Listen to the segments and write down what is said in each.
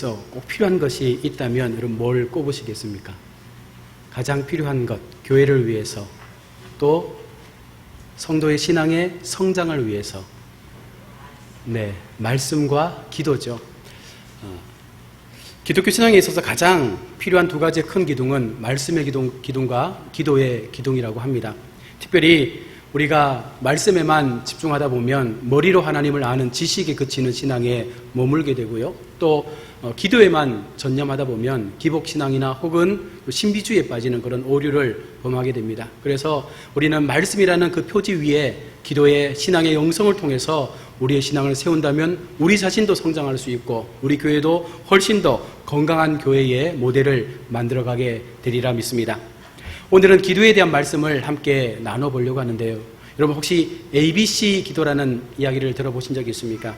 꼭 필요한 것이 있다면 여러분 뭘 꼽으시겠습니까? 가장 필요한 것, 교회를 위해서, 또 성도의 신앙의 성장을 위해서, 말씀과 기도죠. 기독교 신앙에 있어서 가장 필요한 두 가지의 큰 기둥은 말씀의 기둥과 기도의 기둥이라고 합니다. 특별히 우리가 말씀에만 집중하다 보면 머리로 하나님을 아는 지식에 그치는 신앙에 머물게 되고요. 또 기도에만 전념하다 보면 기복신앙이나 혹은 신비주의에 빠지는 그런 오류를 범하게 됩니다. 그래서 우리는 말씀이라는 그 표지 위에 기도의 신앙의 영성을 통해서 우리의 신앙을 세운다면 우리 자신도 성장할 수 있고 우리 교회도 훨씬 더 건강한 교회의 모델을 만들어가게 되리라 믿습니다. 오늘은 기도에 대한 말씀을 함께 나눠보려고 하는데요. 여러분 혹시 ABC 기도라는 이야기를 들어보신 적이 있습니까?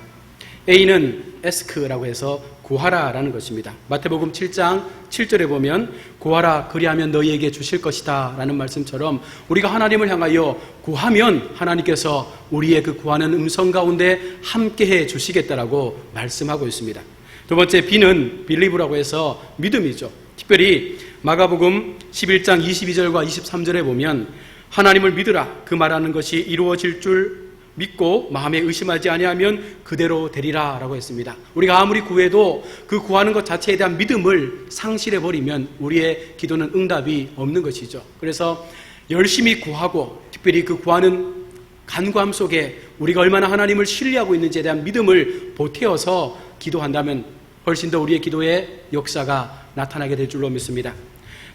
A는 ask라고 해서 구하라라는 것입니다. 마태복음 7장 7절에 보면 구하라 그리하면 너희에게 주실 것이다 라는 말씀처럼 우리가 하나님을 향하여 구하면 하나님께서 우리의 그 구하는 음성 가운데 함께해 주시겠다라고 말씀하고 있습니다. 두 번째 B는 believe라고 해서 믿음이죠. 특별히 마가복음 11장 22절과 23절에 보면 하나님을 믿으라 그 말하는 것이 이루어질 줄 믿고 마음에 의심하지 아니하면 그대로 되리라 라고 했습니다. 우리가 아무리 구해도 그 구하는 것 자체에 대한 믿음을 상실해버리면 우리의 기도는 응답이 없는 것이죠. 그래서 열심히 구하고 특별히 그 구하는 간구함 속에 우리가 얼마나 하나님을 신뢰하고 있는지에 대한 믿음을 보태어서 기도한다면 훨씬 더 우리의 기도의 역사가 나타나게 될 줄로 믿습니다.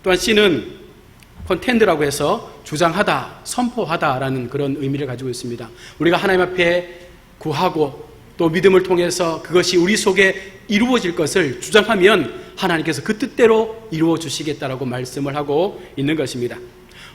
또한 C는 컨텐드라고 해서 주장하다, 선포하다라는 그런 의미를 가지고 있습니다. 우리가 하나님 앞에 구하고 또 믿음을 통해서 그것이 우리 속에 이루어질 것을 주장하면 하나님께서 그 뜻대로 이루어 주시겠다라고 말씀을 하고 있는 것입니다.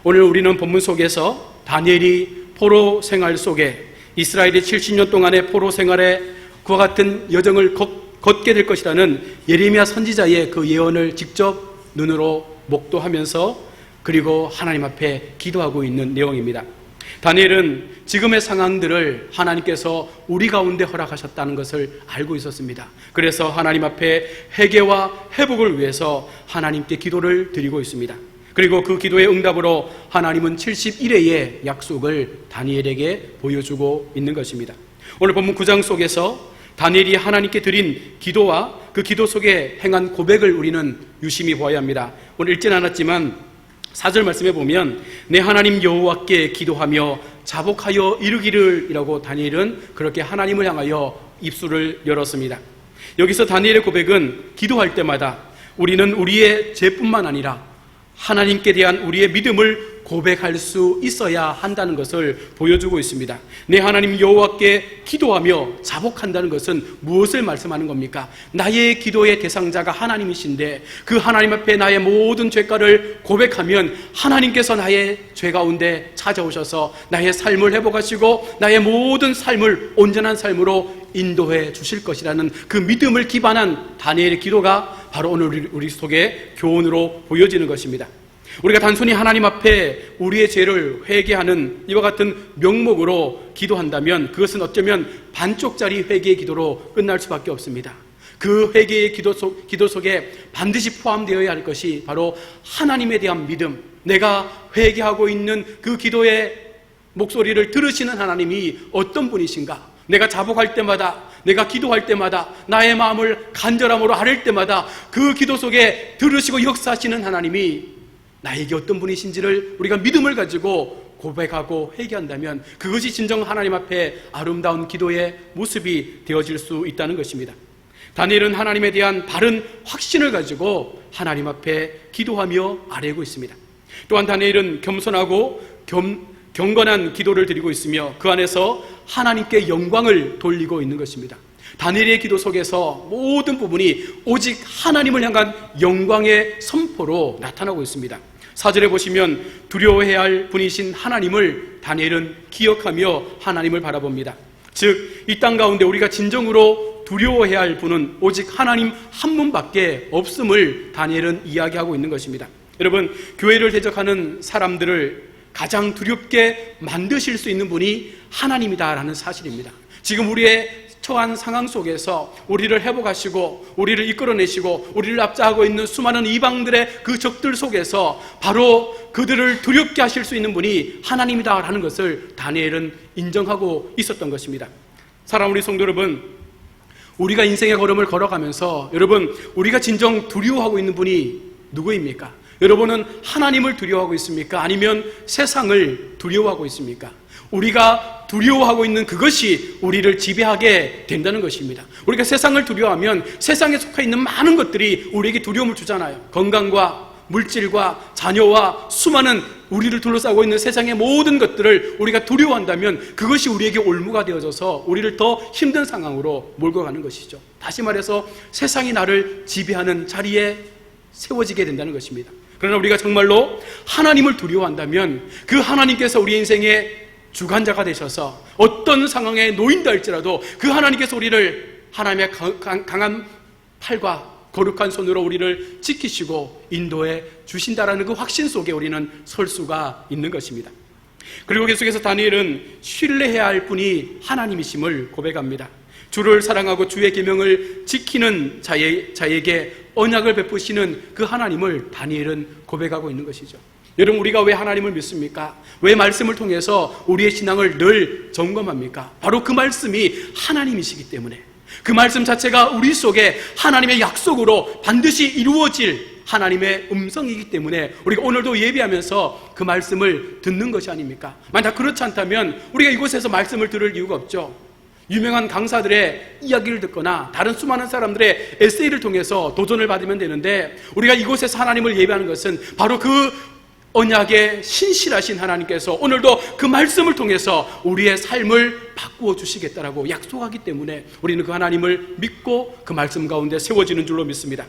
오늘 우리는 본문 속에서 다니엘이 포로 생활 속에 이스라엘이 70년 동안의 포로 생활에 그와 같은 여정을 걷게 될 것이라는 예레미야 선지자의 그 예언을 직접 눈으로 목도하면서 그리고 하나님 앞에 기도하고 있는 내용입니다. 다니엘은 지금의 상황들을 하나님께서 우리 가운데 허락하셨다는 것을 알고 있었습니다. 그래서 하나님 앞에 회개와 회복을 위해서 하나님께 기도를 드리고 있습니다. 그리고 그 기도의 응답으로 하나님은 71회의 약속을 다니엘에게 보여주고 있는 것입니다. 오늘 본문 9장 속에서 다니엘이 하나님께 드린 기도와 그 기도 속에 행한 고백을 우리는 유심히 보아야 합니다. 오늘 읽진 않았지만 4절 말씀에 보면 내 하나님 여호와께 기도하며 자복하여 이르기를 이라고 다니엘은 그렇게 하나님을 향하여 입술을 열었습니다. 여기서 다니엘의 고백은 기도할 때마다 우리는 우리의 죄뿐만 아니라 하나님께 대한 우리의 믿음을 고백할 수 있어야 한다는 것을 보여주고 있습니다. 내 하나님 여호와께 기도하며 자복한다는 것은 무엇을 말씀하는 겁니까? 나의 기도의 대상자가 하나님이신데 그 하나님 앞에 나의 모든 죄가를 고백하면 하나님께서 나의 죄 가운데 찾아오셔서 나의 삶을 회복하시고 나의 모든 삶을 온전한 삶으로 인도해 주실 것이라는 그 믿음을 기반한 다니엘의 기도가 바로 오늘 우리 속에 교훈으로 보여지는 것입니다. 우리가 단순히 하나님 앞에 우리의 죄를 회개하는 이와 같은 명목으로 기도한다면 그것은 어쩌면 반쪽짜리 회개의 기도로 끝날 수밖에 없습니다. 그 회개의 기도 속에 반드시 포함되어야 할 것이 바로 하나님에 대한 믿음, 내가 회개하고 있는 그 기도의 목소리를 들으시는 하나님이 어떤 분이신가, 내가 자복할 때마다, 내가 기도할 때마다, 나의 마음을 간절함으로 아뢰을 때마다 그 기도 속에 들으시고 역사하시는 하나님이 나에게 어떤 분이신지를 우리가 믿음을 가지고 고백하고 회개한다면 그것이 진정 하나님 앞에 아름다운 기도의 모습이 되어질 수 있다는 것입니다. 다니엘은 하나님에 대한 바른 확신을 가지고 하나님 앞에 기도하며 아뢰고 있습니다. 또한 다니엘은 겸손하고 경건한 기도를 드리고 있으며 그 안에서 하나님께 영광을 돌리고 있는 것입니다. 다니엘의 기도 속에서 모든 부분이 오직 하나님을 향한 영광의 선포로 나타나고 있습니다. 4절에 보시면 두려워해야 할 분이신 하나님을 다니엘은 기억하며 하나님을 바라봅니다. 즉, 이 땅 가운데 우리가 진정으로 두려워해야 할 분은 오직 하나님 한 분밖에 없음을 다니엘은 이야기하고 있는 것입니다. 여러분, 교회를 대적하는 사람들을 가장 두렵게 만드실 수 있는 분이 하나님이다라는 사실입니다. 지금 우리의 처한 상황 속에서 우리를 회복하시고 우리를 이끌어내시고 우리를 압제하고 있는 수많은 이방들의 그 적들 속에서 바로 그들을 두렵게 하실 수 있는 분이 하나님이다라는 것을 다니엘은 인정하고 있었던 것입니다. 사랑하는 우리 성도 여러분, 우리가 인생의 걸음을 걸어가면서 여러분, 우리가 진정 두려워하고 있는 분이 누구입니까? 여러분은 하나님을 두려워하고 있습니까? 아니면 세상을 두려워하고 있습니까? 우리가 두려워하고 있는 그것이 우리를 지배하게 된다는 것입니다. 우리가 세상을 두려워하면 세상에 속해 있는 많은 것들이 우리에게 두려움을 주잖아요. 건강과 물질과 자녀와 수많은 우리를 둘러싸고 있는 세상의 모든 것들을 우리가 두려워한다면 그것이 우리에게 올무가 되어져서 우리를 더 힘든 상황으로 몰고 가는 것이죠. 다시 말해서 세상이 나를 지배하는 자리에 세워지게 된다는 것입니다. 그러나 우리가 정말로 하나님을 두려워한다면 그 하나님께서 우리 인생의 주관자가 되셔서 어떤 상황에 놓인다 할지라도 그 하나님께서 우리를 하나님의 강한 팔과 거룩한 손으로 우리를 지키시고 인도해 주신다라는 그 확신 속에 우리는 설 수가 있는 것입니다. 그리고 계속해서 다니엘은 신뢰해야 할 분이 하나님이심을 고백합니다. 주를 사랑하고 주의 계명을 지키는 자에게 언약을 베푸시는 그 하나님을 다니엘은 고백하고 있는 것이죠. 여러분, 우리가 왜 하나님을 믿습니까? 왜 말씀을 통해서 우리의 신앙을 늘 점검합니까? 바로 그 말씀이 하나님이시기 때문에, 그 말씀 자체가 우리 속에 하나님의 약속으로 반드시 이루어질 하나님의 음성이기 때문에 우리가 오늘도 예배하면서 그 말씀을 듣는 것이 아닙니까? 만약 그렇지 않다면 우리가 이곳에서 말씀을 들을 이유가 없죠. 유명한 강사들의 이야기를 듣거나 다른 수많은 사람들의 에세이를 통해서 도전을 받으면 되는데, 우리가 이곳에서 하나님을 예배하는 것은 바로 그 언약에 신실하신 하나님께서 오늘도 그 말씀을 통해서 우리의 삶을 바꾸어 주시겠다라고 약속하기 때문에 우리는 그 하나님을 믿고 그 말씀 가운데 세워지는 줄로 믿습니다.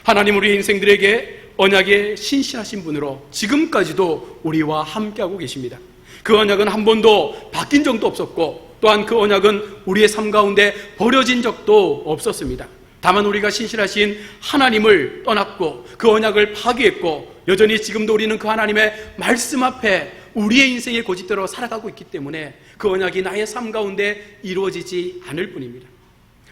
하나님, 우리 인생들에게 언약에 신실하신 분으로 지금까지도 우리와 함께하고 계십니다. 그 언약은 한 번도 바뀐 적도 없었고, 또한 그 언약은 우리의 삶 가운데 버려진 적도 없었습니다. 다만 우리가 신실하신 하나님을 떠났고 그 언약을 파기했고, 여전히 지금도 우리는 그 하나님의 말씀 앞에 우리의 인생의 고집대로 살아가고 있기 때문에 그 언약이 나의 삶 가운데 이루어지지 않을 뿐입니다.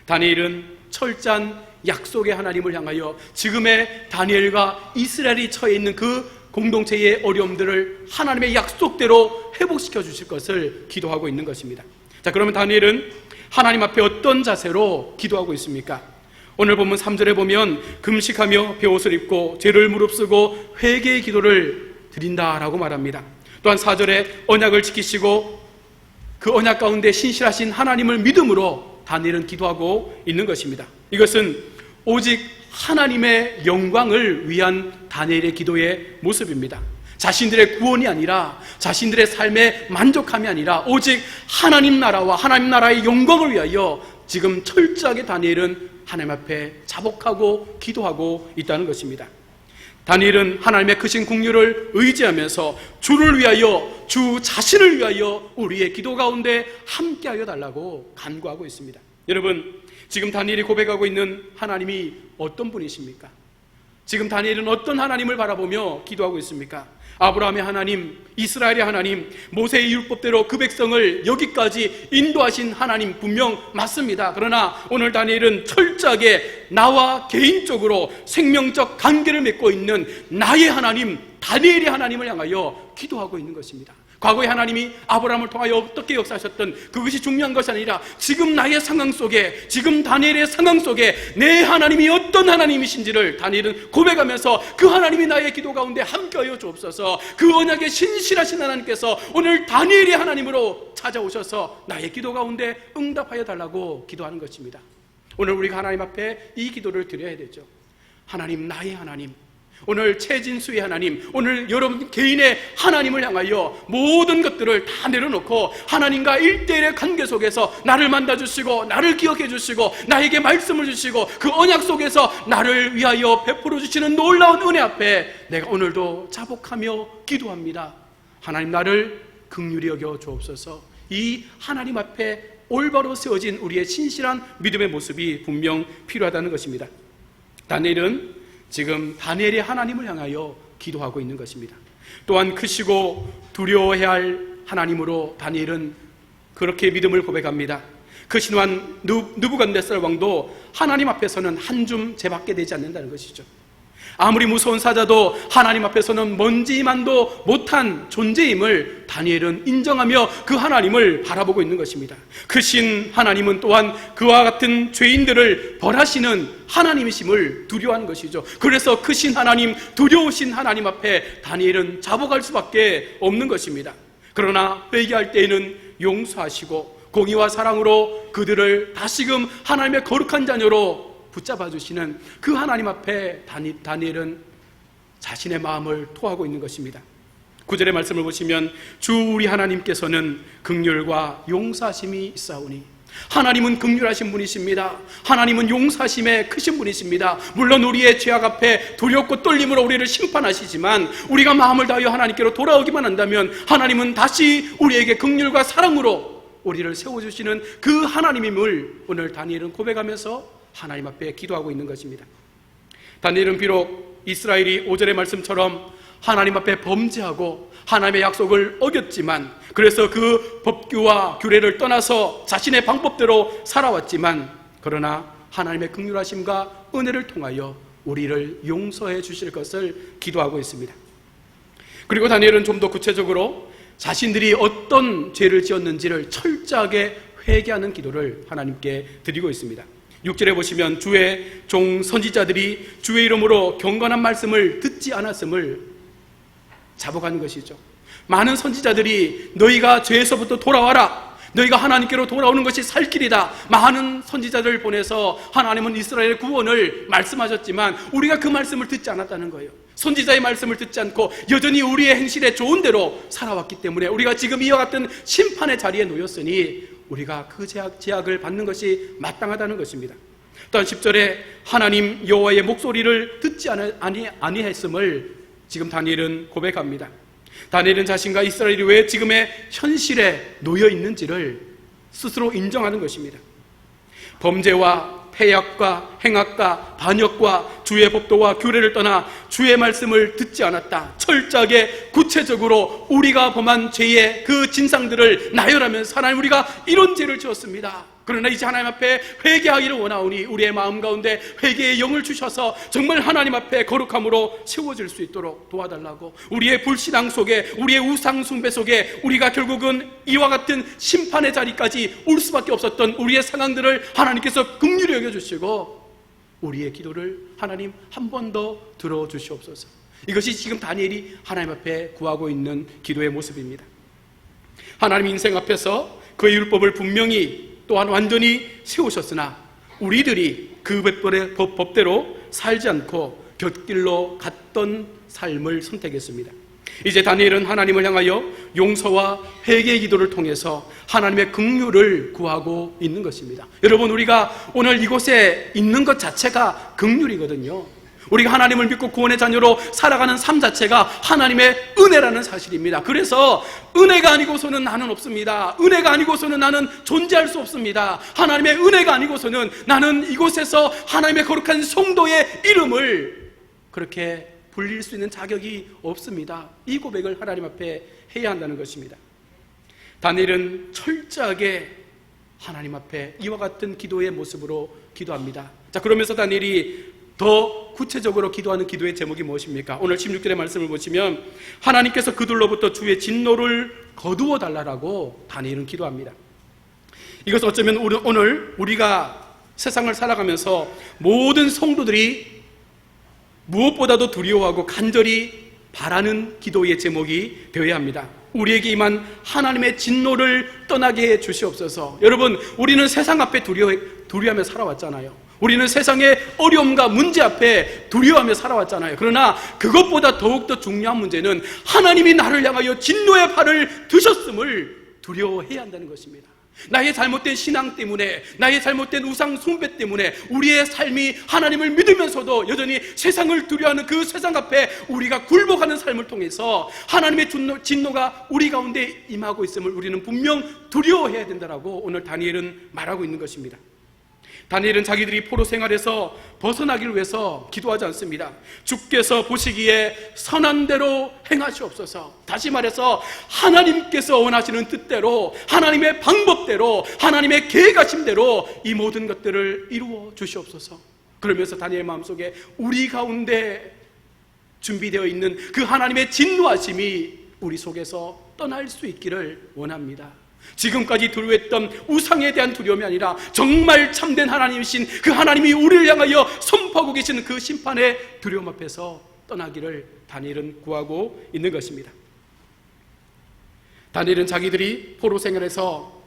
다니엘은 철저한 약속의 하나님을 향하여 지금의 다니엘과 이스라엘이 처해 있는 그 공동체의 어려움들을 하나님의 약속대로 회복시켜 주실 것을 기도하고 있는 것입니다. 자, 그러면 다니엘은 하나님 앞에 어떤 자세로 기도하고 있습니까? 오늘 본문 3절에 보면 금식하며 베옷을 입고 죄를 무릅쓰고 회개의 기도를 드린다라고 말합니다. 또한 4절에 언약을 지키시고 그 언약 가운데 신실하신 하나님을 믿음으로 다니엘은 기도하고 있는 것입니다. 이것은 오직 하나님의 영광을 위한 다니엘의 기도의 모습입니다. 자신들의 구원이 아니라, 자신들의 삶의 만족함이 아니라 오직 하나님 나라와 하나님 나라의 영광을 위하여 지금 철저하게 다니엘은 하나님 앞에 자복하고 기도하고 있다는 것입니다. 다니엘은 하나님의 크신 긍휼을 의지하면서 주를 위하여, 주 자신을 위하여 우리의 기도 가운데 함께하여 달라고 간구하고 있습니다. 여러분, 지금 다니엘이 고백하고 있는 하나님이 어떤 분이십니까? 지금 다니엘은 어떤 하나님을 바라보며 기도하고 있습니까? 아브라함의 하나님, 이스라엘의 하나님, 모세의 율법대로 그 백성을 여기까지 인도하신 하나님 분명 맞습니다. 그러나 오늘 다니엘은 철저하게 나와 개인적으로 생명적 관계를 맺고 있는 나의 하나님, 다니엘의 하나님을 향하여 기도하고 있는 것입니다. 과거의 하나님이 아브라함을 통하여 어떻게 역사하셨던 그것이 중요한 것이 아니라 지금 나의 상황 속에, 지금 다니엘의 상황 속에 내 하나님이 어떤 하나님이신지를 다니엘은 고백하면서 그 하나님이 나의 기도 가운데 함께하여 주옵소서. 그 언약에 신실하신 하나님께서 오늘 다니엘의 하나님으로 찾아오셔서 나의 기도 가운데 응답하여 달라고 기도하는 것입니다. 오늘 우리가 하나님 앞에 이 기도를 드려야 되죠. 하나님, 나의 하나님, 오늘 최진수의 하나님, 오늘 여러분 개인의 하나님을 향하여 모든 것들을 다 내려놓고 하나님과 1대1의 관계 속에서 나를 만나주시고 나를 기억해 주시고 나에게 말씀을 주시고 그 언약 속에서 나를 위하여 베풀어 주시는 놀라운 은혜 앞에 내가 오늘도 자복하며 기도합니다. 하나님, 나를 긍휼히 여겨 주옵소서. 이 하나님 앞에 올바로 세워진 우리의 신실한 믿음의 모습이 분명 필요하다는 것입니다. 다니엘은 지금 다니엘의 하나님을 향하여 기도하고 있는 것입니다. 또한 크시고 두려워해야 할 하나님으로 다니엘은 그렇게 믿음을 고백합니다. 그 신왕 느부갓네살 왕도 하나님 앞에서는 한 줌 재밖에 되지 않는다는 것이죠. 아무리 무서운 사자도 하나님 앞에서는 먼지만도 못한 존재임을 다니엘은 인정하며 그 하나님을 바라보고 있는 것입니다. 그 신 하나님은 또한 그와 같은 죄인들을 벌하시는 하나님이심을 두려워하는 것이죠. 그래서 그 신 하나님, 두려우신 하나님 앞에 다니엘은 자복할 수밖에 없는 것입니다. 그러나 회개할 때에는 용서하시고 공의와 사랑으로 그들을 다시금 하나님의 거룩한 자녀로 붙잡아 주시는 그 하나님 앞에 다니엘은 자신의 마음을 토하고 있는 것입니다. 9절의 말씀을 보시면 주 우리 하나님께서는 긍휼과 용서하심이 있사오니, 하나님은 긍휼하신 분이십니다. 하나님은 용서하심에 크신 분이십니다. 물론 우리의 죄악 앞에 두렵고 떨림으로 우리를 심판하시지만 우리가 마음을 다하여 하나님께로 돌아오기만 한다면 하나님은 다시 우리에게 긍휼과 사랑으로 우리를 세워주시는 그 하나님임을 오늘 다니엘은 고백하면서 하나님 앞에 기도하고 있는 것입니다. 다니엘은 비록 이스라엘이 5절의 말씀처럼 하나님 앞에 범죄하고 하나님의 약속을 어겼지만, 그래서 그 법규와 규례를 떠나서 자신의 방법대로 살아왔지만, 그러나 하나님의 긍휼하심과 은혜를 통하여 우리를 용서해 주실 것을 기도하고 있습니다. 그리고 다니엘은 좀 더 구체적으로 자신들이 어떤 죄를 지었는지를 철저하게 회개하는 기도를 하나님께 드리고 있습니다. 6절에 보시면 주의 종 선지자들이 주의 이름으로 경건한 말씀을 듣지 않았음을 자복하는 것이죠. 많은 선지자들이 너희가 죄에서부터 돌아와라, 너희가 하나님께로 돌아오는 것이 살 길이다, 많은 선지자들을 보내서 하나님은 이스라엘의 구원을 말씀하셨지만 우리가 그 말씀을 듣지 않았다는 거예요. 선지자의 말씀을 듣지 않고 여전히 우리의 행실에 좋은 대로 살아왔기 때문에 우리가 지금 이와 같은 심판의 자리에 놓였으니 우리가 그 제약을 받는 것이 마땅하다는 것입니다. 또한 10절에 하나님 여호와의 목소리를 듣지 아니했음을 지금 다니엘은 고백합니다. 다니엘은 자신과 이스라엘이 왜 지금의 현실에 놓여 있는지를 스스로 인정하는 것입니다. 범죄와 패약과 행악과 반역과 주의 법도와 규례를 떠나 주의 말씀을 듣지 않았다. 철저하게 구체적으로 우리가 범한 죄의 그 진상들을 나열하면서 하나님, 우리가 이런 죄를 지었습니다. 그러나 이제 하나님 앞에 회개하기를 원하오니 우리의 마음 가운데 회개의 영을 주셔서 정말 하나님 앞에 거룩함으로 세워질 수 있도록 도와달라고, 우리의 불신앙 속에, 우리의 우상 숭배 속에 우리가 결국은 이와 같은 심판의 자리까지 올 수밖에 없었던 우리의 상황들을 하나님께서 긍휼히 여겨주시고 우리의 기도를 하나님 한 번 더 들어주시옵소서. 이것이 지금 다니엘이 하나님 앞에 구하고 있는 기도의 모습입니다. 하나님 인생 앞에서 그의 율법을 분명히 또한 완전히 세우셨으나 우리들이 그 법대로 살지 않고 곁길로 갔던 삶을 선택했습니다. 이제 다니엘은 하나님을 향하여 용서와 회개의 기도를 통해서 하나님의 긍휼을 구하고 있는 것입니다. 여러분, 우리가 오늘 이곳에 있는 것 자체가 긍휼이거든요. 우리가 하나님을 믿고 구원의 자녀로 살아가는 삶 자체가 하나님의 은혜라는 사실입니다. 그래서 은혜가 아니고서는 나는 없습니다. 은혜가 아니고서는 나는 존재할 수 없습니다. 하나님의 은혜가 아니고서는 나는 이곳에서 하나님의 거룩한 성도의 이름을 그렇게 불릴 수 있는 자격이 없습니다. 이 고백을 하나님 앞에 해야 한다는 것입니다. 다니엘은 철저하게 하나님 앞에 이와 같은 기도의 모습으로 기도합니다. 자, 그러면서 다니엘이 더 구체적으로 기도하는 기도의 제목이 무엇입니까? 오늘 16절의 말씀을 보시면 하나님께서 그들로부터 주의 진노를 거두어 달라고 다니엘은 기도합니다. 이것은 어쩌면 오늘 우리가 세상을 살아가면서 모든 성도들이 무엇보다도 두려워하고 간절히 바라는 기도의 제목이 되어야 합니다. 우리에게 임한 하나님의 진노를 떠나게 해 주시옵소서. 여러분, 우리는 세상 앞에 두려워하며 살아왔잖아요. 우리는 세상의 어려움과 문제 앞에 두려워하며 살아왔잖아요. 그러나 그것보다 더욱더 중요한 문제는 하나님이 나를 향하여 진노의 팔을 드셨음을 두려워해야 한다는 것입니다. 나의 잘못된 신앙 때문에, 나의 잘못된 우상 숭배 때문에 우리의 삶이 하나님을 믿으면서도 여전히 세상을 두려워하는 그 세상 앞에 우리가 굴복하는 삶을 통해서 하나님의 진노가 우리 가운데 임하고 있음을 우리는 분명 두려워해야 된다라고 오늘 다니엘은 말하고 있는 것입니다. 다니엘은 자기들이 포로 생활에서 벗어나기를 위해서 기도하지 않습니다. 주께서 보시기에 선한 대로 행하시옵소서. 다시 말해서 하나님께서 원하시는 뜻대로, 하나님의 방법대로, 하나님의 계획하심대로 이 모든 것들을 이루어 주시옵소서. 그러면서 다니엘 마음속에 우리 가운데 준비되어 있는 그 하나님의 진노하심이 우리 속에서 떠날 수 있기를 원합니다. 지금까지 두려워했던 우상에 대한 두려움이 아니라 정말 참된 하나님이신 그 하나님이 우리를 향하여 선포하고 계시는 그 심판의 두려움 앞에서 떠나기를 다니엘은 구하고 있는 것입니다. 다니엘은 자기들이 포로 생활에서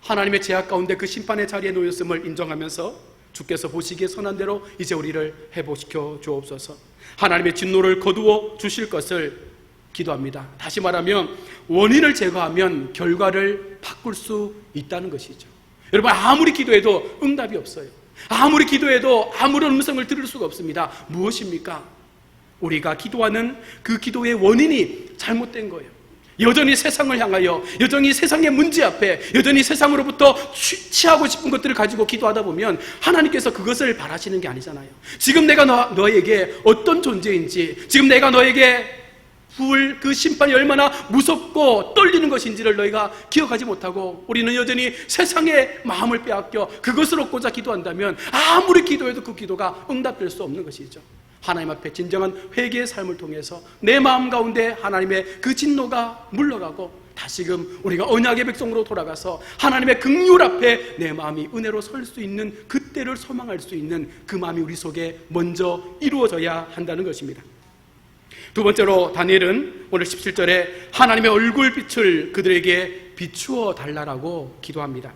하나님의 제약 가운데 그 심판의 자리에 놓였음을 인정하면서 주께서 보시기에 선한 대로 이제 우리를 회복시켜 주옵소서, 하나님의 진노를 거두어 주실 것을 기도합니다. 다시 말하면 원인을 제거하면 결과를 바꿀 수 있다는 것이죠. 여러분, 아무리 기도해도 응답이 없어요. 아무리 기도해도 아무런 음성을 들을 수가 없습니다. 무엇입니까? 우리가 기도하는 그 기도의 원인이 잘못된 거예요. 여전히 세상을 향하여, 여전히 세상의 문제 앞에, 여전히 세상으로부터 취하고 싶은 것들을 가지고 기도하다 보면 하나님께서 그것을 바라시는 게 아니잖아요. 지금 내가 너에게 어떤 존재인지, 지금 내가 너에게 부을 그 심판이 얼마나 무섭고 떨리는 것인지를 너희가 기억하지 못하고 우리는 여전히 세상의 마음을 빼앗겨 그것을 얻고자 기도한다면 아무리 기도해도 그 기도가 응답될 수 없는 것이죠. 하나님 앞에 진정한 회개의 삶을 통해서 내 마음 가운데 하나님의 그 진노가 물러가고 다시금 우리가 언약의 백성으로 돌아가서 하나님의 긍휼 앞에 내 마음이 은혜로 설 수 있는 그때를 소망할 수 있는 그 마음이 우리 속에 먼저 이루어져야 한다는 것입니다. 두 번째로 다니엘은 오늘 17절에 하나님의 얼굴빛을 그들에게 비추어 달라라고 기도합니다.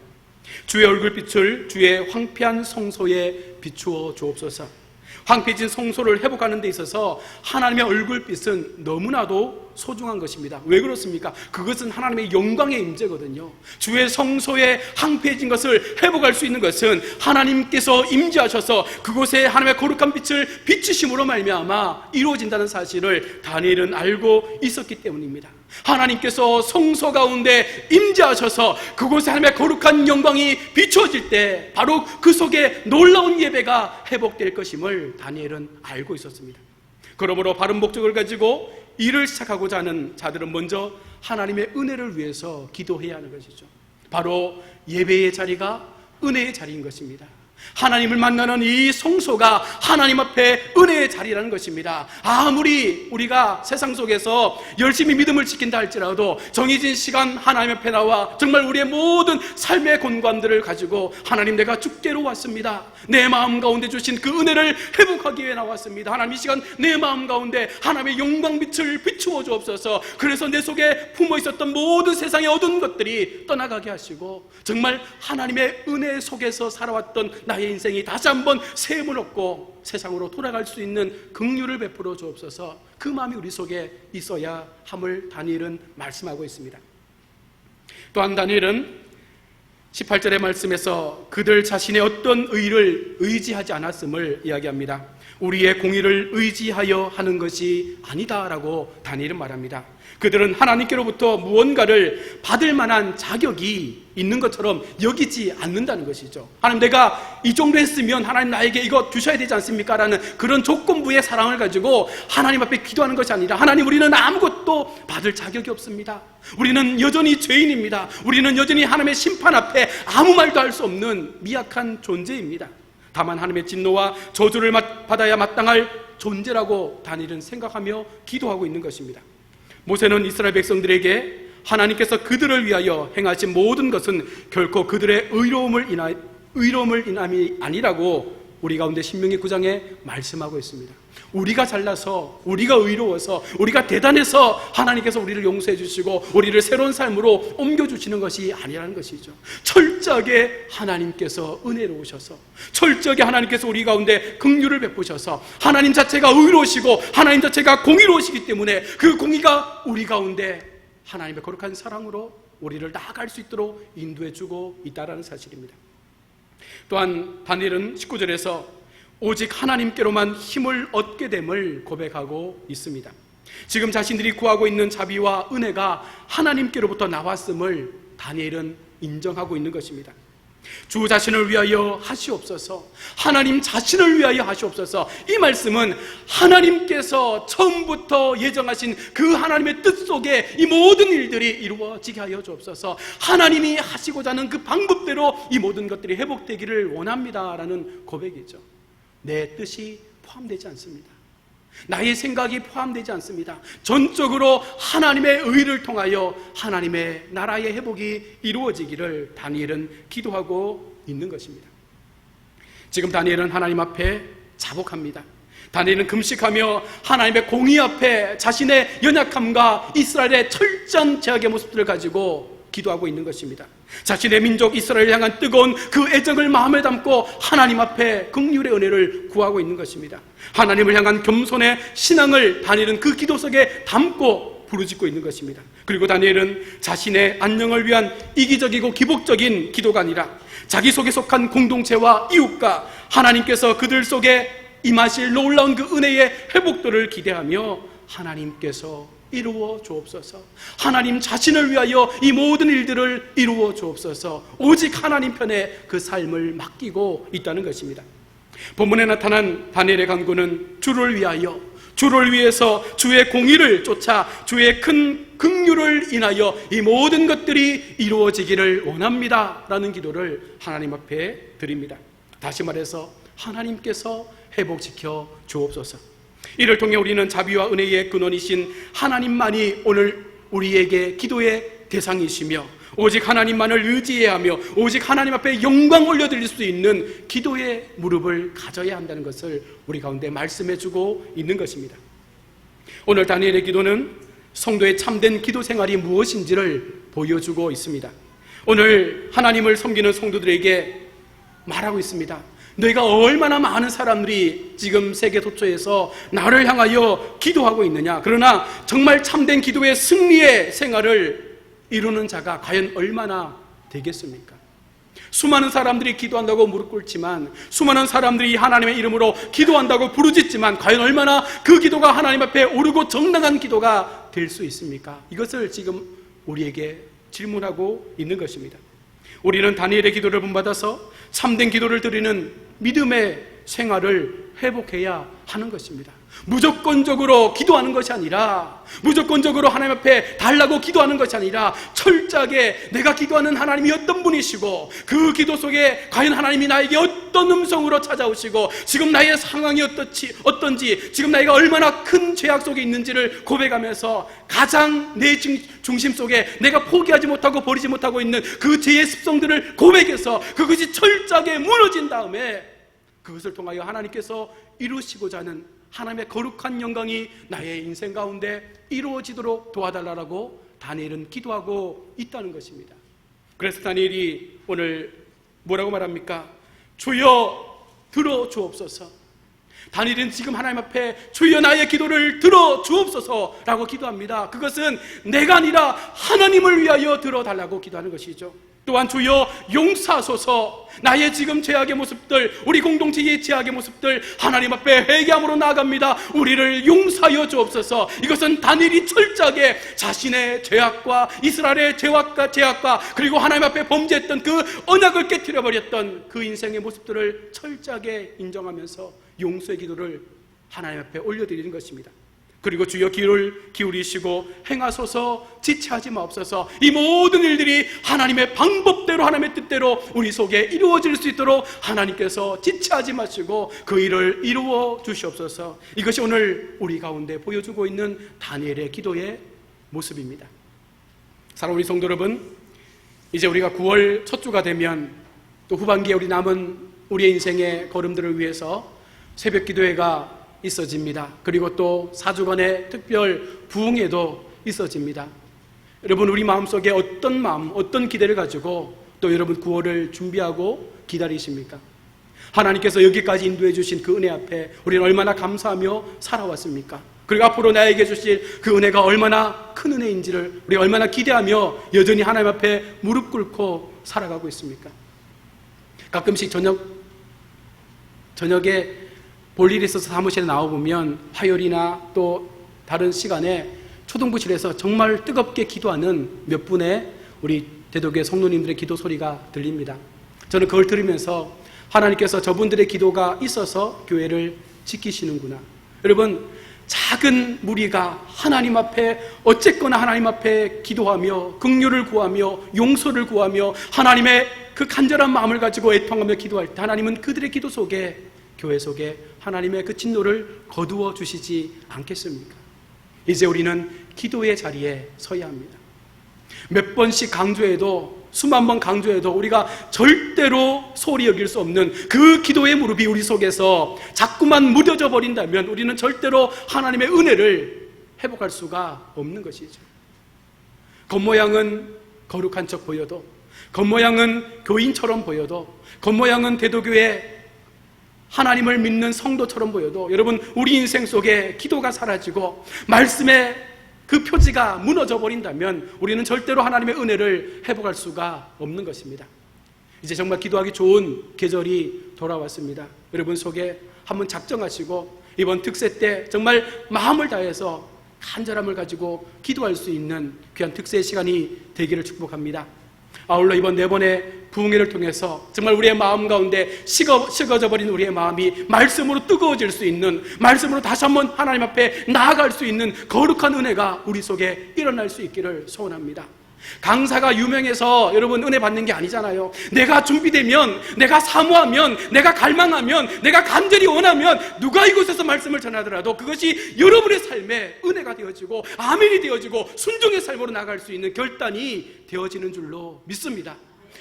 주의 얼굴빛을 주의 황폐한 성소에 비추어 주옵소서. 황폐해진 성소를 회복하는 데 있어서 하나님의 얼굴빛은 너무나도 소중한 것입니다. 왜 그렇습니까? 그것은 하나님의 영광의 임재거든요. 주의 성소에 황폐해진 것을 회복할 수 있는 것은 하나님께서 임재하셔서 그곳에 하나님의 거룩한 빛을 비추심으로 말미암아 이루어진다는 사실을 다니엘은 알고 있었기 때문입니다. 하나님께서 성소 가운데 임재하셔서 그곳에 하나님의 거룩한 영광이 비추어질 때 바로 그 속에 놀라운 예배가 회복될 것임을 다니엘은 알고 있었습니다. 그러므로 바른 목적을 가지고 일을 시작하고자 하는 자들은 먼저 하나님의 은혜를 위해서 기도해야 하는 것이죠. 바로 예배의 자리가 은혜의 자리인 것입니다. 하나님을 만나는 이 성소가 하나님 앞에 은혜의 자리라는 것입니다. 아무리 우리가 세상 속에서 열심히 믿음을 지킨다 할지라도 정해진 시간 하나님 앞에 나와 정말 우리의 모든 삶의 권관들을 가지고 하나님, 내가 주께로 왔습니다. 내 마음 가운데 주신 그 은혜를 회복하기 위해 나왔습니다. 하나님, 이 시간 내 마음 가운데 하나님의 영광빛을 비추어 주옵소서. 그래서 내 속에 품어 있었던 모든 세상의 어두운 것들이 떠나가게 하시고 정말 하나님의 은혜 속에서 살아왔던 나의 인생이 다시 한번 새 힘을 얻고 세상으로 돌아갈 수 있는 긍휼을 베풀어 주옵소서. 그 마음이 우리 속에 있어야 함을 다니엘은 말씀하고 있습니다. 또한 다니엘은 18절의 말씀에서 그들 자신의 어떤 의를 의지하지 않았음을 이야기합니다. 우리의 공의를 의지하여 하는 것이 아니다라고 다니엘은 말합니다. 그들은 하나님께로부터 무언가를 받을 만한 자격이 있는 것처럼 여기지 않는다는 것이죠. 하나님, 내가 이 정도 했으면 하나님 나에게 이거 주셔야 되지 않습니까? 라는 그런 조건부의 사랑을 가지고 하나님 앞에 기도하는 것이 아니라, 하나님, 우리는 아무것도 받을 자격이 없습니다. 우리는 여전히 죄인입니다. 우리는 여전히 하나님의 심판 앞에 아무 말도 할 수 없는 미약한 존재입니다. 다만 하나님의 진노와 저주를 받아야 마땅할 존재라고 다니엘은 생각하며 기도하고 있는 것입니다. 모세는 이스라엘 백성들에게 하나님께서 그들을 위하여 행하신 모든 것은 결코 그들의 의로움을 인함이 아니라고 우리 가운데 신명기 9장에 말씀하고 있습니다. 우리가 잘나서, 우리가 의로워서, 우리가 대단해서 하나님께서 우리를 용서해 주시고 우리를 새로운 삶으로 옮겨주시는 것이 아니라는 것이죠. 철저하게 하나님께서 은혜로우셔서, 철저하게 하나님께서 우리 가운데 긍휼을 베푸셔서, 하나님 자체가 의로우시고 하나님 자체가 공의로우시기 때문에 그 공의가 우리 가운데 하나님의 거룩한 사랑으로 우리를 나아갈 수 있도록 인도해 주고 있다는 사실입니다. 또한 다니엘은 19절에서 오직 하나님께로만 힘을 얻게 됨을 고백하고 있습니다. 지금 자신들이 구하고 있는 자비와 은혜가 하나님께로부터 나왔음을 다니엘은 인정하고 있는 것입니다. 주 자신을 위하여 하시옵소서. 하나님 자신을 위하여 하시옵소서. 이 말씀은 하나님께서 처음부터 예정하신 그 하나님의 뜻 속에 이 모든 일들이 이루어지게 하여 주옵소서. 하나님이 하시고자 하는 그 방법대로 이 모든 것들이 회복되기를 원합니다라는 고백이죠. 내 뜻이 포함되지 않습니다. 나의 생각이 포함되지 않습니다. 전적으로 하나님의 의를 통하여 하나님의 나라의 회복이 이루어지기를 다니엘은 기도하고 있는 것입니다. 지금 다니엘은 하나님 앞에 자복합니다. 다니엘은 금식하며 하나님의 공의 앞에 자신의 연약함과 이스라엘의 철저한 제약의 모습들을 가지고 기도하고 있는 것입니다. 자신의 민족 이스라엘을 향한 뜨거운 그 애정을 마음에 담고 하나님 앞에 긍휼의 은혜를 구하고 있는 것입니다. 하나님을 향한 겸손의 신앙을 다니엘은 그 기도 속에 담고 부르짖고 있는 것입니다. 그리고 다니엘은 자신의 안녕을 위한 이기적이고 기복적인 기도가 아니라 자기 속에 속한 공동체와 이웃과 하나님께서 그들 속에 임하실 놀라운 그 은혜의 회복들을 기대하며 하나님께서 이루어 주옵소서. 하나님 자신을 위하여 이 모든 일들을 이루어 주옵소서. 오직 하나님 편에 그 삶을 맡기고 있다는 것입니다. 본문에 나타난 다니엘의 간구는 주를 위하여, 주를 위해서 주의 공의를 쫓아 주의 큰 긍휼을 인하여 이 모든 것들이 이루어지기를 원합니다 라는 기도를 하나님 앞에 드립니다. 다시 말해서 하나님께서 회복시켜 주옵소서. 이를 통해 우리는 자비와 은혜의 근원이신 하나님만이 오늘 우리에게 기도의 대상이시며 오직 하나님만을 의지해야 하며 오직 하나님 앞에 영광 올려드릴 수 있는 기도의 무릎을 가져야 한다는 것을 우리 가운데 말씀해주고 있는 것입니다. 오늘 다니엘의 기도는 성도의 참된 기도 생활이 무엇인지를 보여주고 있습니다. 오늘 하나님을 섬기는 성도들에게 말하고 있습니다. 너희가 얼마나 많은 사람들이 지금 세계 도처에서 나를 향하여 기도하고 있느냐. 그러나 정말 참된 기도의 승리의 생활을 이루는 자가 과연 얼마나 되겠습니까? 수많은 사람들이 기도한다고 무릎 꿇지만, 수많은 사람들이 하나님의 이름으로 기도한다고 부르짖지만 과연 얼마나 그 기도가 하나님 앞에 오르고 정당한 기도가 될 수 있습니까? 이것을 지금 우리에게 질문하고 있는 것입니다. 우리는 다니엘의 기도를 본받아서 참된 기도를 드리는 믿음의 생활을 회복해야 하는 것입니다. 무조건적으로 기도하는 것이 아니라, 무조건적으로 하나님 앞에 달라고 기도하는 것이 아니라 철저하게 내가 기도하는 하나님이 어떤 분이시고 그 기도 속에 과연 하나님이 나에게 어떤 음성으로 찾아오시고 지금 나의 상황이 어떤지, 지금 나이가 얼마나 큰 죄악 속에 있는지를 고백하면서 가장 내 중심 속에 내가 포기하지 못하고 버리지 못하고 있는 그 죄의 습성들을 고백해서 그것이 철저하게 무너진 다음에 그것을 통하여 하나님께서 이루시고자 하는 하나님의 거룩한 영광이 나의 인생 가운데 이루어지도록 도와달라고 다니엘은 기도하고 있다는 것입니다. 그래서 다니엘이 오늘 뭐라고 말합니까? 주여 들어 주옵소서. 다니엘은 지금 하나님 앞에 주여 나의 기도를 들어 주옵소서라고 기도합니다. 그것은 내가 아니라 하나님을 위하여 들어달라고 기도하는 것이죠. 또한 주여 용서하소서. 나의 지금 죄악의 모습들, 우리 공동체의 죄악의 모습들 하나님 앞에 회개함으로 나아갑니다. 우리를 용서하여 주옵소서. 이것은 다니엘이 철저하게 자신의 죄악과 이스라엘의 죄악과 그리고 하나님 앞에 범죄했던 그 언약을 깨트려버렸던 그 인생의 모습들을 철저하게 인정하면서 용서의 기도를 하나님 앞에 올려드리는 것입니다. 그리고 주여 귀를 기울이시고 행하소서, 지체하지 마옵소서. 이 모든 일들이 하나님의 방법대로, 하나님의 뜻대로 우리 속에 이루어질 수 있도록 하나님께서 지체하지 마시고 그 일을 이루어 주시옵소서. 이것이 오늘 우리 가운데 보여주고 있는 다니엘의 기도의 모습입니다. 사랑하는 우리 성도 여러분, 이제 우리가 9월 첫 주가 되면 또 후반기에 우리 남은 우리의 인생의 걸음들을 위해서 새벽 기도회가 있어집니다. 그리고 또 4주간의 특별 부흥회도 있어집니다. 여러분, 우리 마음속에 어떤 마음, 어떤 기대를 가지고 또 여러분 9월을 준비하고 기다리십니까? 하나님께서 여기까지 인도해 주신 그 은혜 앞에 우리는 얼마나 감사하며 살아왔습니까? 그리고 앞으로 나에게 주실 그 은혜가 얼마나 큰 은혜인지를 우리 얼마나 기대하며 여전히 하나님 앞에 무릎 꿇고 살아가고 있습니까? 가끔씩 저녁에 볼 일이 있어서 사무실에 나와보면 화요일이나 또 다른 시간에 초등부실에서 정말 뜨겁게 기도하는 몇 분의 우리 대도교회 성도님들의 기도 소리가 들립니다. 저는 그걸 들으면서 하나님께서 저분들의 기도가 있어서 교회를 지키시는구나. 여러분, 작은 무리가 하나님 앞에 어쨌거나 하나님 앞에 기도하며 긍휼을 구하며 용서를 구하며 하나님의 그 간절한 마음을 가지고 애통하며 기도할 때 하나님은 그들의 기도 속에, 교회 속에 하나님의 그 진노를 거두어 주시지 않겠습니까? 이제 우리는 기도의 자리에 서야 합니다. 몇 번씩 강조해도, 수만 번 강조해도 우리가 절대로 소홀히 여길 수 없는 그 기도의 무릎이 우리 속에서 자꾸만 무뎌져 버린다면 우리는 절대로 하나님의 은혜를 회복할 수가 없는 것이죠. 겉모양은 거룩한 척 보여도, 겉모양은 교인처럼 보여도, 겉모양은 대도교회 하나님을 믿는 성도처럼 보여도, 여러분, 우리 인생 속에 기도가 사라지고 말씀의 그 표지가 무너져 버린다면 우리는 절대로 하나님의 은혜를 회복할 수가 없는 것입니다. 이제 정말 기도하기 좋은 계절이 돌아왔습니다. 여러분 속에 한번 작정하시고 이번 특세 때 정말 마음을 다해서 간절함을 가지고 기도할 수 있는 귀한 특세의 시간이 되기를 축복합니다. 아울러 이번 4번의 부흥회를 통해서 정말 우리의 마음 가운데 식어져 버린 우리의 마음이 말씀으로 뜨거워질 수 있는, 말씀으로 다시 한번 하나님 앞에 나아갈 수 있는 거룩한 은혜가 우리 속에 일어날 수 있기를 소원합니다. 강사가 유명해서 여러분 은혜 받는 게 아니잖아요. 내가 준비되면, 내가 사모하면, 내가 갈망하면, 내가 간절히 원하면 누가 이곳에서 말씀을 전하더라도 그것이 여러분의 삶에 은혜가 되어지고 아멘이 되어지고 순종의 삶으로 나갈 수 있는 결단이 되어지는 줄로 믿습니다.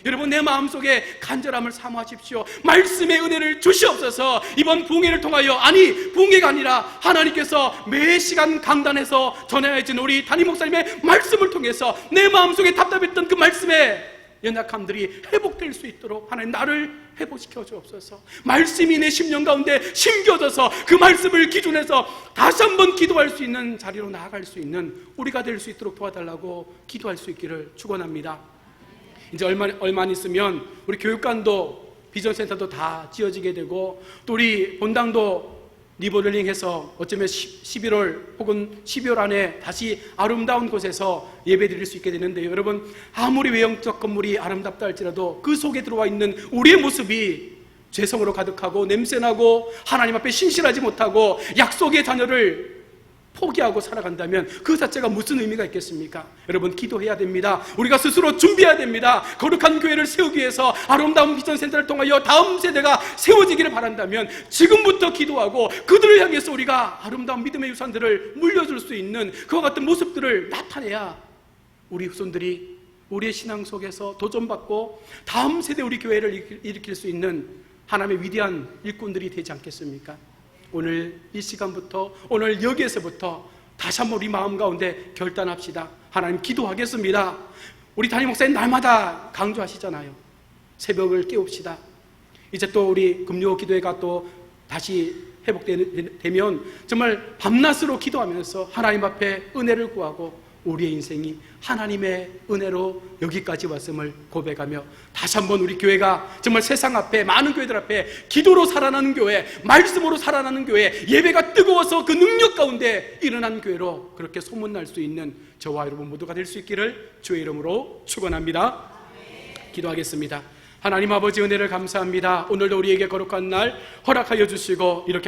여러분, 내 마음속에 간절함을 사모하십시오. 말씀의 은혜를 주시옵소서. 이번 부흥회를 통하여, 아니 부흥회가 아니라 하나님께서 매 시간 강단에서 전해진 우리 담임 목사님의 말씀을 통해서 내 마음속에 답답했던 그 말씀의 연약함들이 회복될 수 있도록 하나님 나를 회복시켜 주옵소서. 말씀이 내 심령 가운데 심겨져서 그 말씀을 기준해서 다시 한번 기도할 수 있는 자리로 나아갈 수 있는 우리가 될 수 있도록 도와달라고 기도할 수 있기를 축원합니다. 이제 얼마 안 있으면 우리 교육관도 비전센터도 다 지어지게 되고, 또 우리 본당도 리모델링해서 어쩌면 11월 혹은 12월 안에 다시 아름다운 곳에서 예배 드릴 수 있게 되는데요. 여러분, 아무리 외형적 건물이 아름답다 할지라도 그 속에 들어와 있는 우리의 모습이 죄성으로 가득하고 냄새나고 하나님 앞에 신실하지 못하고 약속의 자녀를 포기하고 살아간다면 그 자체가 무슨 의미가 있겠습니까? 여러분, 기도해야 됩니다. 우리가 스스로 준비해야 됩니다. 거룩한 교회를 세우기 위해서 아름다운 비전센터를 통하여 다음 세대가 세워지기를 바란다면 지금부터 기도하고 그들을 향해서 우리가 아름다운 믿음의 유산들을 물려줄 수 있는 그와 같은 모습들을 나타내야 우리 후손들이 우리의 신앙 속에서 도전받고 다음 세대 우리 교회를 일으킬 수 있는 하나님의 위대한 일꾼들이 되지 않겠습니까? 오늘 이 시간부터, 오늘 여기에서부터 다시 한번 우리 마음 가운데 결단합시다. 하나님, 기도하겠습니다. 우리 담임 목사님 날마다 강조하시잖아요. 새벽을 깨웁시다. 이제 또 우리 금요 기도회가 또 다시 회복되면 정말 밤낮으로 기도하면서 하나님 앞에 은혜를 구하고 우리의 인생이 하나님의 은혜로 여기까지 왔음을 고백하며 다시 한번 우리 교회가 정말 세상 앞에, 많은 교회들 앞에 기도로 살아나는 교회, 말씀으로 살아나는 교회, 예배가 뜨거워서 그 능력 가운데 일어난 교회로 그렇게 소문날 수 있는 저와 여러분 모두가 될 수 있기를 주의 이름으로 축원합니다. 기도하겠습니다. 하나님 아버지, 은혜를 감사합니다. 오늘도 우리에게 거룩한 날 허락하여 주시고 이렇게